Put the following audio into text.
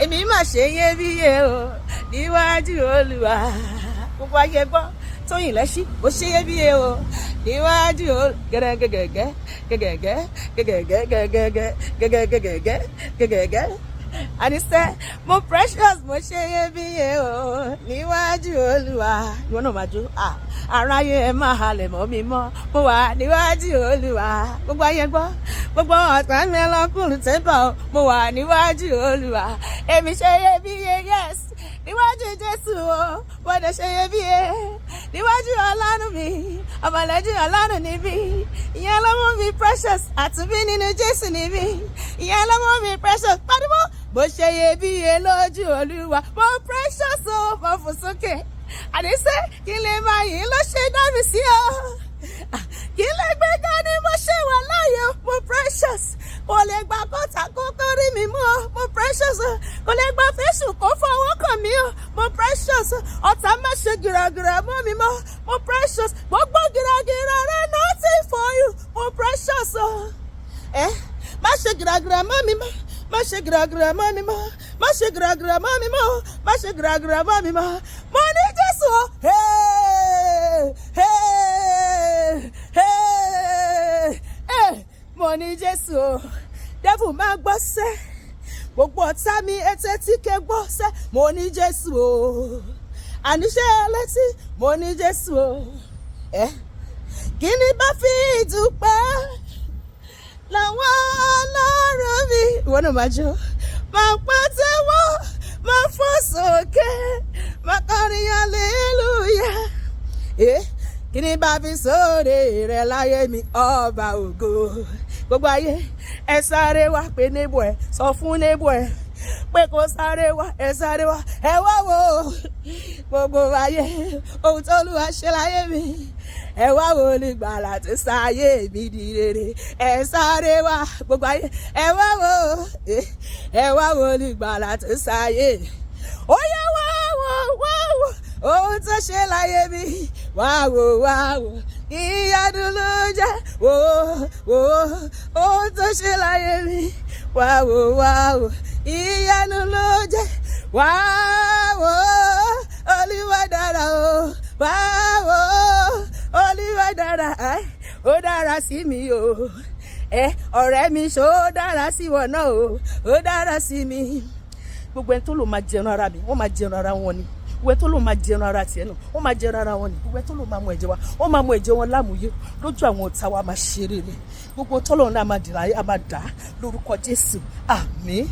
èmi mà ṣeyebíye o níwájú Olúwa. Gbogbo ayé gbọ́ Tóyìn Lẹ́ṣí ó ṣeyebíye o níwájú gẹ́gẹ́gẹ́gẹ́ gẹ́gẹ́gẹ́ gẹ́gẹ́gẹ́ gẹ́gẹ́gẹ́ gẹ́gẹ́gẹ́ gẹ́gẹ́gẹ́. Àníṣe mo precious mo ṣeyebíye o níwájú Olúwa. Ìwọ náà máa jó aráyé ẹ máa halẹ̀ mọ́ mi mọ́ mo wà níwájú Olúwa. Gbogbo ayé gbọ́ gbogbo ọ̀tá mi ọlọ́kùnrin tẹ́bà o mo wà níwájú Olúwa. Èmi ṣeyebíye yes níwájú Jésù o gbọ́dọ̀ ṣeyebíye níwájú Ọlọ́run mi ọmọlẹ́jú Ọlọ́run níbí. Ìyẹn lọ́mọ mi precious àtúnbí nínú Jésù níbí. Ìyẹn lọ́mọ mi precious pàdébọ́ mo ṣeyebíye lójú Olúwa. Mo precious o mo fò sókè àdéṣe kí lè máa yìí ló ṣe dá mi sí o kí lè gbéga ní mo ṣe wà láàyè. Mo precious kò lè gba kọ́ta kó kórí mi mú o. Mo precious kò lè gba fésù kó fọwọ́ kàn mí o. Mo precious ọ̀tá má ṣe gìràgìrà mọ́ mi mọ́. Mo precious gbogbo gìràgìrà rẹ nothing for you. Mo precious má ṣe gìràgìrà mọ́ mi mọ́. Má ṣe gìràgìrà mọ́ mi mọ́. Má ṣe gìràgìrà mọ́ mi mọ́. Má ṣe gìràgìrà mọ́ mi mọ́. Mo ní Jésù o. Mo ní Jésù o. Devil máa gbọ́ sẹ́ gbogbo ọ̀tá mi ètè tí ké gbọ́ sẹ́. Mo ní Jésù o. Àníṣe ẹlẹ́tí mo ní Jésù o. Kí ni bá fi dúpẹ́ lọ́wọ́ Ọlọ́run mi. Ìwọ náà máa jó máa pàtẹ́wọ́ máa fò sókè máa kọrin hallelujah. Kí ni bá fi sóore rẹ̀ láyé mi ọba ògo. Gbogbo ayé ẹ sáré wá pé neighbor ẹ sọ fún neighbor ẹ pé kó sáré wá ẹ sáré wá ẹ wá wò ó. Gbogbo ayé ohun tó Olúwa ṣe láyé mi ẹ wá wò ó nígbàlà tó sáyé mi di rere. Ẹ sáré wá gbogbo ayé ẹ wá wò ó ẹ wá wò ó nígbàlà tó sáyé. Ó yẹ wá wò ohun tó ṣe láyé mi wá wò ìyanu ló jẹ́ wò ohun tó ṣe láyé mi wá wò ìyanu ló jẹ́ wá wò Olúwa dára o wá wò Olúwa dára ó dára sí mi o ọ̀rẹ́ mi ṣó dára sí wọn náà o ó dára sí mi. Gbogbo ẹni tó lò máa jẹun ara mi wọ́n máa jẹun ara wọn ni. Gbogbo ẹni tó lò máa jẹun ara tiẹ̀ náà wọ́n máa jẹun ara wọn ni. Gbogbo ẹni tó lò máa mú ẹ̀jẹ̀ wa wọ́n máa mú ẹ̀jẹ̀ wọn lámùyé lójú àwọn ọ̀tá wa máa ṣeré ni. Gbogbo tọ́lọ́run náà máa dìrà á máa dà á lórúkọ Jésù àmín.